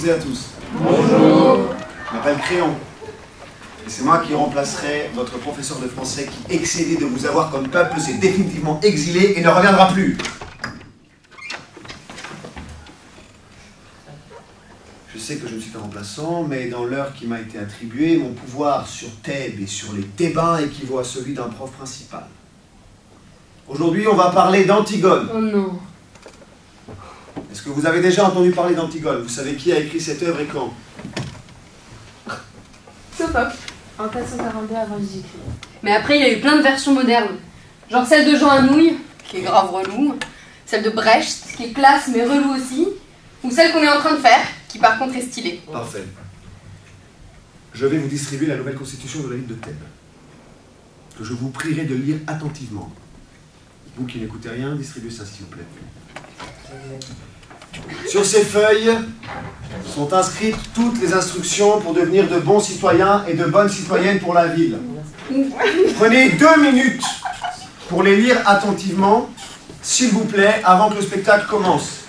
toutes et à tous. Bonjour. Je m'appelle Créon. Et c'est moi qui remplacerai votre professeur de français qui, excédé de vous avoir comme peuple, s'est définitivement exilé et ne reviendra plus. Je sais que je ne suis pas remplaçant, mais dans l'heure qui m'a été attribuée, mon pouvoir sur Thèbes et sur les Thébains équivaut à celui d'un prof principal. Aujourd'hui, on va parler d'Antigone. Oh non. Est-ce que vous avez déjà entendu parler d'Antigone? Vous savez qui a écrit cette œuvre et quand? Sophocle, en 442 avant Jésus-Christ. Mais après, il y a eu plein de versions modernes. Genre celle de Jean Anouilh, qui est grave relou. Celle de Brecht, qui est classe mais relou aussi. Ou celle qu'on est en train de faire, qui par contre est stylée. Parfait. Je vais vous distribuer la nouvelle constitution de la ville de Thèbes, que je vous prierai de lire attentivement. Vous qui n'écoutez rien, distribuez ça s'il vous plaît. Sur ces feuilles sont inscrites toutes les instructions pour devenir de bons citoyens et de bonnes citoyennes pour la ville. Prenez 2 minutes pour les lire attentivement, s'il vous plaît, avant que le spectacle commence.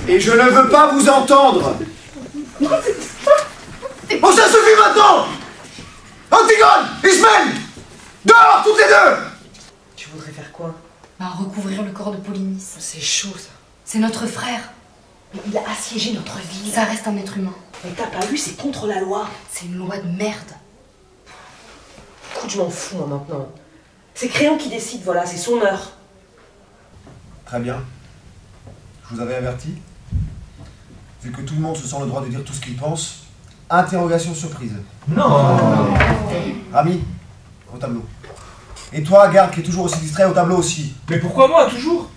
Et je ne veux pas vous entendre. Bon, ça suffit maintenant! Antigone! Ismène! Dehors, toutes les deux! Tu voudrais faire quoi? Bah, recouvrir le corps de Polynice. C'est chaud, ça. C'est notre frère. Mais il a assiégé notre ville. Ça reste un être humain. Mais t'as pas vu, c'est contre la loi. C'est une loi de merde. Écoute, je m'en fous, moi, maintenant. C'est Créon qui décide, voilà, c'est son heure. Très bien. Je vous avais averti. Vu que tout le monde se sent le droit de dire tout ce qu'il pense, interrogation surprise. Non. Rami, au tableau. Et toi, garde, qui est toujours aussi distrait, au tableau aussi. Mais pourquoi moi, toujours?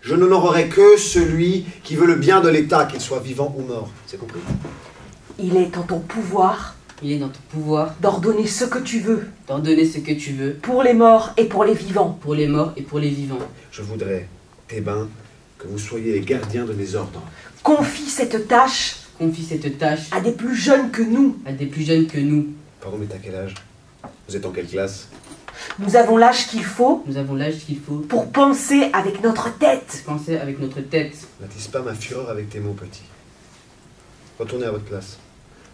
Je n'honorerai que celui qui veut le bien de l'État, qu'il soit vivant ou mort. C'est compris? Il est en ton pouvoir Il est dans ton pouvoir d'ordonner ce que tu veux, d'ordonner ce que tu veux, pour les morts et pour les vivants. pour les morts et pour les vivants. Je voudrais, Thébains, que vous soyez les gardiens de mes ordres. Confie cette tâche Confie cette tâche à des plus jeunes que nous. à des plus jeunes que nous. Pardon, mais t'as quel âge? Vous êtes en quelle classe? Nous avons l'âge qu'il faut Nous avons l'âge qu'il faut pour penser avec notre tête. penser avec notre tête. N'attise pas ma fureur avec tes mots, petit. Retournez à votre classe.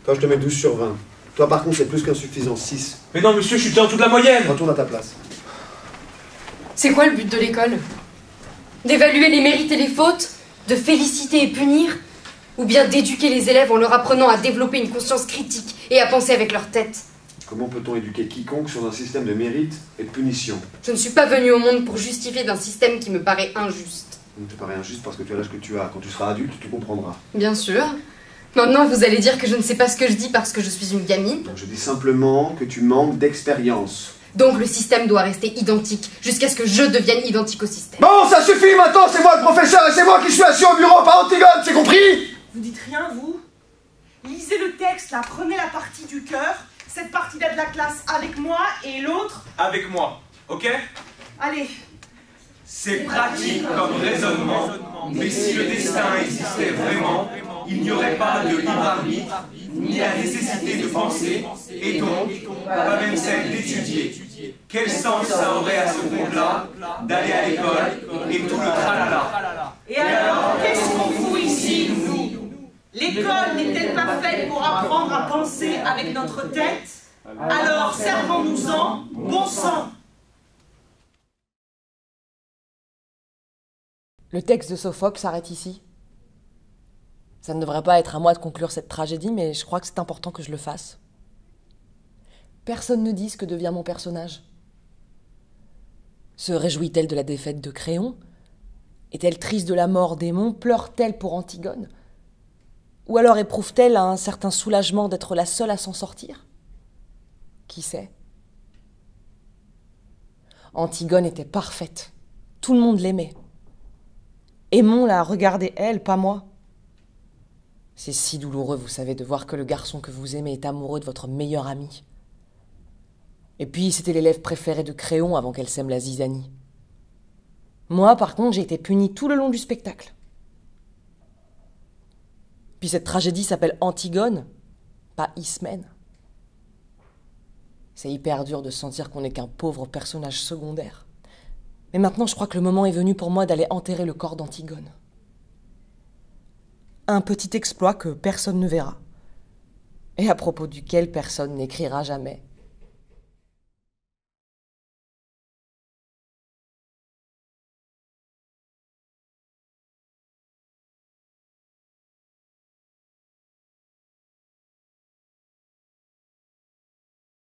Toi, je te mets 12 sur 20. Toi, par contre, c'est plus qu'insuffisant, 6. Mais non, monsieur, je suis déjà en dessous de la moyenne. Retourne à ta place. C'est quoi le but de l'école? D'évaluer les mérites et les fautes? De féliciter et punir? Ou bien d'éduquer les élèves en leur apprenant à développer une conscience critique et à penser avec leur tête? Comment peut-on éduquer quiconque sur un système de mérite et de punition? Je ne suis pas venue au monde pour justifier d'un système qui me paraît injuste. Ça ne te paraît injuste parce que tu as l'âge que tu as. Quand tu seras adulte, tu comprendras. Bien sûr. Maintenant, vous allez dire que je ne sais pas ce que je dis parce que je suis une gamine. Donc je dis simplement que tu manques d'expérience. Donc le système doit rester identique jusqu'à ce que je devienne identique au système. Bon, ça suffit maintenant, c'est moi le professeur et c'est moi qui suis assis au bureau, pas Antigone, c'est compris? Vous dites rien, vous? Lisez le texte, là, prenez la partie du cœur, cette partie-là de la classe avec moi, et l'autre... Avec moi, ok? Allez, C'est pratique comme raisonnement, mais si le destin existait vraiment, il n'y aurait pas de libre arbitre, ni la nécessité de penser, et donc, pas même celle d'étudier. Quel sens ça aurait à ce groupe-là d'aller à l'école et tout le tralala? et alors, qu'est-ce qu'on fout ici, nous? L'école n'est-elle pas faite pour apprendre à penser avec notre tête? Alors, servons-nous-en, bon sang! Le texte de Sophocle s'arrête ici. Ça ne devrait pas être à moi de conclure cette tragédie, mais je crois que c'est important que je le fasse. Personne ne dit ce que devient mon personnage. Se réjouit-elle de la défaite de Créon? Est-elle triste de la mort d'Aimon? Pleure-t-elle pour Antigone? Ou alors éprouve-t-elle un certain soulagement d'être la seule à s'en sortir? Qui sait? Antigone était parfaite. Tout le monde l'aimait. Aimon la regardait elle, pas moi. C'est si douloureux, vous savez, de voir que le garçon que vous aimez est amoureux de votre meilleur ami. Et puis, c'était l'élève préféré de Créon avant qu'elle sème la zizanie. Moi, par contre, j'ai été punie tout le long du spectacle. Puis cette tragédie s'appelle Antigone, pas Ismène. C'est hyper dur de sentir qu'on n'est qu'un pauvre personnage secondaire. Mais maintenant, je crois que le moment est venu pour moi d'aller enterrer le corps d'Antigone. un petit exploit que personne ne verra, et à propos duquel personne n'écrira jamais.